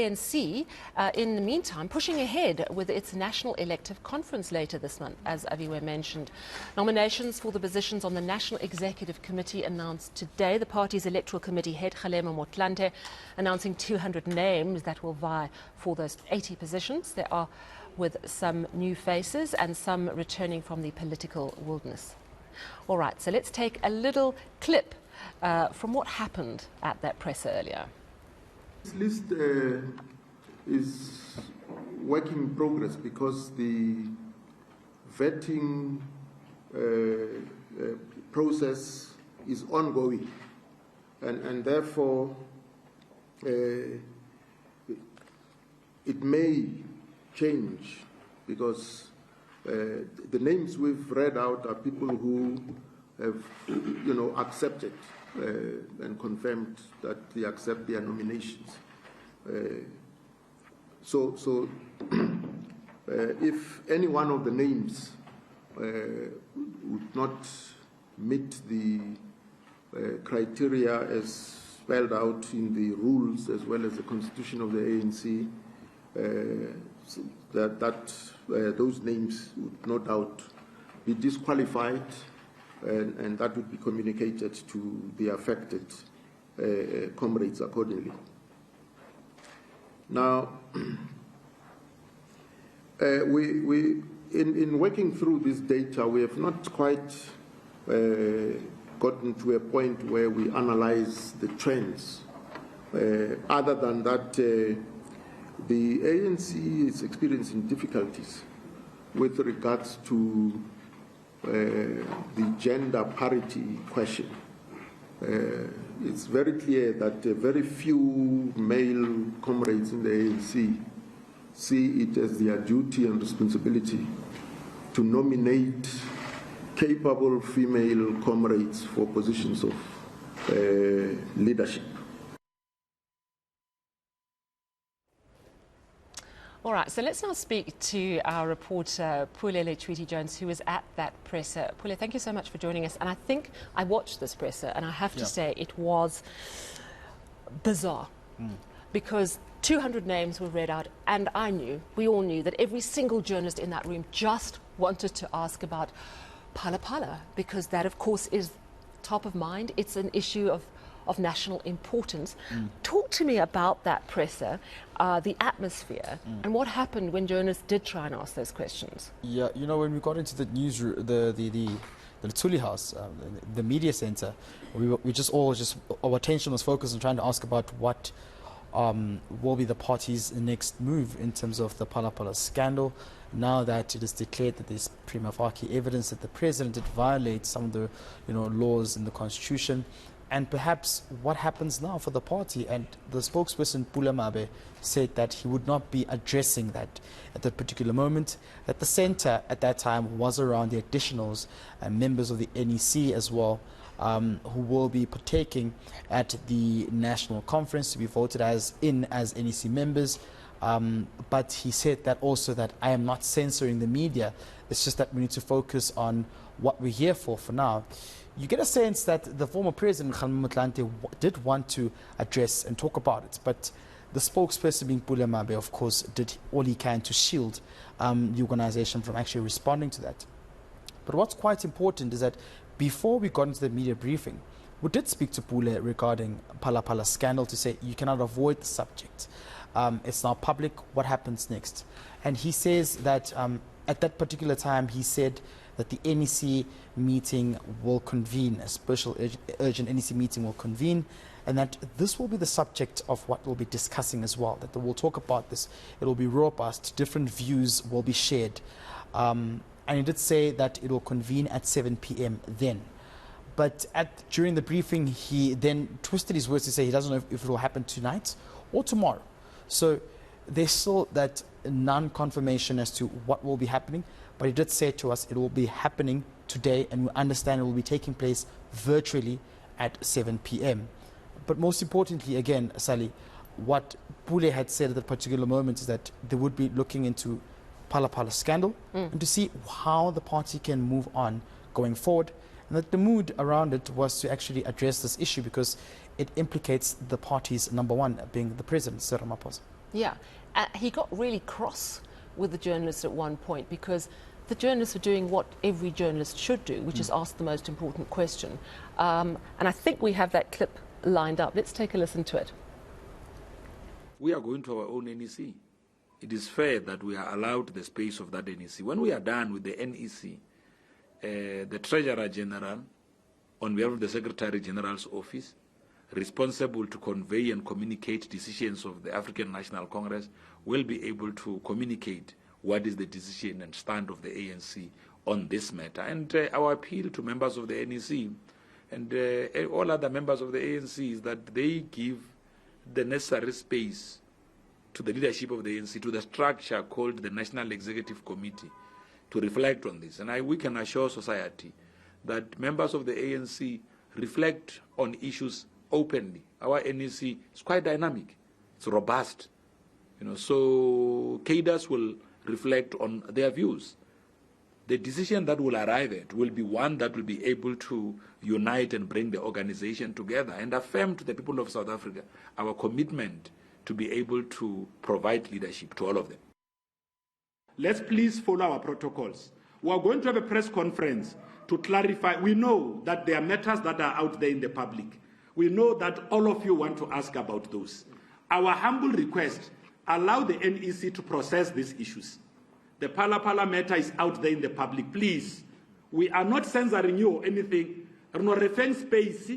ANC, in the meantime, pushing ahead with its national elective conference later this month, as Aviwe mentioned. Nominations for the positions on the National Executive Committee announced today. The party's electoral committee head, Kgalema Motlanthe, announcing 200 names that will vie for those 80 positions. There are with some new faces and some returning from the political wilderness. All right, so let's take a little clip from what happened at that presser earlier. This list is work in progress because the vetting process is ongoing, and therefore it may change because the names we've read out are people who have, accepted and confirmed that they accept their nominations. So if any one of the names would not meet the criteria as spelled out in the rules as well as the constitution of the ANC, those names would no doubt be disqualified, and that would be communicated to the affected comrades accordingly. Now, in working through this data, we have not quite gotten to a point where we analyze the trends, other than that the ANC is experiencing difficulties with regards to the gender parity question. It's very clear that very few male comrades in the ANC see it as their duty and responsibility to nominate capable female comrades for positions of leadership. All right, so let's now speak to our reporter, Pule Letshwiti-Jones, who was at that presser. Pule, thank you so much for joining us. And I think I watched this presser, and I have to say it was bizarre because 200 names were read out, and we all knew that every single journalist in that room just wanted to ask about Phala Phala, because that, of course, is top of mind. It's an issue of national importance. Talk to me about that presser, the atmosphere, and what happened when journalists did try and ask those questions. Yeah, when we got into the newsroom, the Tuli house, the media center, our attention was focused on trying to ask about what will be the party's next move in terms of the Phala Phala scandal. Now that it is declared that there's prima facie evidence that the president did violate some of the laws in the constitution, and perhaps what happens now for the party. And the spokesperson, Pule Mabe, said that he would not be addressing that at that particular moment, that the center at that time was around the additionals and members of the NEC as well, who will be partaking at the national conference to be voted as NEC members. But he said that also that I am not censoring the media. It's just that we need to focus on what we're here for now. You get a sense that the former president, Kgalema Motlanthe, did want to address and talk about it, but the spokesperson, being Pule Mabe, of course, did all he can to shield the organization from actually responding to that. But what's quite important is that before we got into the media briefing, we did speak to Pule regarding Phala Phala scandal to say you cannot avoid the subject. It's now public. What happens next? And he says that at that particular time, he said that the NEC meeting will convene, a special urgent NEC meeting will convene, and that this will be the subject of what we'll be discussing as well, that we'll talk about this. It will be robust, different views will be shared. And he did say that it will convene at 7 p.m. then. But during the briefing, he then twisted his words to say he doesn't know if it will happen tonight or tomorrow. So there's still that non-confirmation as to what will be happening, but he did say to us it will be happening today, and we understand it will be taking place virtually at 7 p.m. But most importantly, again, Sally, what Pule had said at that particular moment is that they would be looking into Phala Phala scandal and to see how the party can move on going forward, and that the mood around it was to actually address this issue because it implicates the party's number one, being the president, Cyril Ramaphosa. Yeah, he got really cross with the journalists at one point because the journalists were doing what every journalist should do, which is ask the most important question. And I think we have that clip lined up. Let's take a listen to it. We are going to our own NEC. It is fair that we are allowed the space of that NEC. When we are done with the NEC, the Treasurer General, on behalf of the Secretary General's office, responsible to convey and communicate decisions of the African National Congress, will be able to communicate what is the decision and stand of the ANC on this matter. And our appeal to members of the NEC and all other members of the ANC is that they give the necessary space to the leadership of the ANC, to the structure called the National Executive Committee, to reflect on this. And we can assure society that members of the ANC reflect on issues openly. Our NEC is quite dynamic. It's robust. So cadres will reflect on their views. The decision that will arrive at will be one that will be able to unite and bring the organization together and affirm to the people of South Africa our commitment to be able to provide leadership to all of them. Let's please follow our protocols. We are going to have a press conference to clarify. We know that there are matters that are out there in the public. We know that all of you want to ask about those. Our humble request, allow the NEC to process these issues. The Pala matter is out there in the public. Please, we are not censoring you or anything. Space.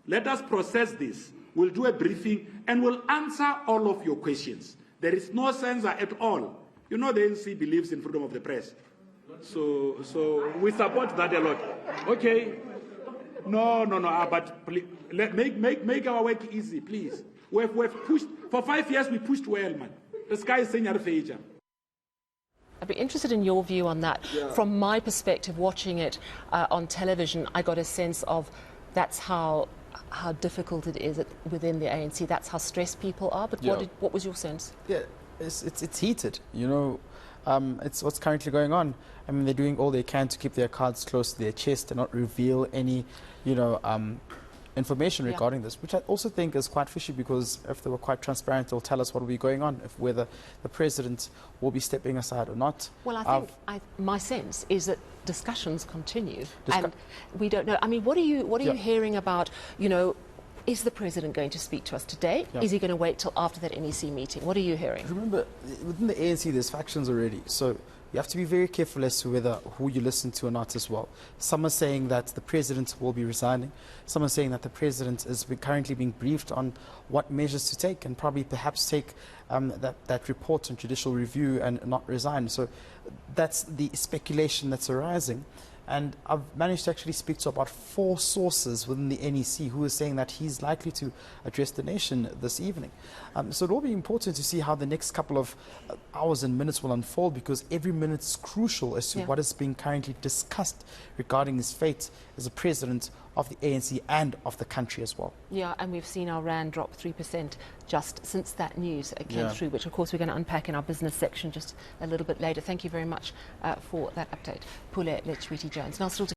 Let us process this. We'll do a briefing and we'll answer all of your questions. There is no censor at all. The ANC believes in freedom of the press. So we support that a lot. Okay. No, but please, make our work easy, please. We've pushed, for 5 years we pushed well, man. The sky is saying I'd be interested in your view on that. Yeah. From my perspective, watching it on television, I got a sense of that's how difficult it is within the ANC. That's how stressed people are. But what was your sense? Yeah, it's heated. It's what's currently going on. I mean, they're doing all they can to keep their cards close to their chest and not reveal any, information regarding this, which I also think is quite fishy, because if they were quite transparent, they'll tell us what will be going on, whether the president will be stepping aside or not. Well, I think my sense is that discussions continue, and we don't know. I mean, what are you hearing about? Is the president going to speak to us today? Yeah. Is he going to wait till after that NEC meeting? What are you hearing? Remember, within the ANC, there's factions already, so you have to be very careful as to who you listen to or not as well. Some are saying that the president will be resigning. Some are saying that the president is currently being briefed on what measures to take, and probably perhaps take that report on judicial review and not resign. So that's the speculation that's arising. And I've managed to actually speak to about 4 sources within the NEC who are saying that he's likely to address the nation this evening. So it will be important to see how the next couple of hours and minutes will unfold, because every minute is crucial as to what is being currently discussed regarding his fate as a president of the ANC and of the country as well. Yeah, and we've seen our rand drop 3% just since that news came through, which of course we're going to unpack in our business section just a little bit later. Thank you very much for that update, Pule Letshwiti-Jones. Now, still to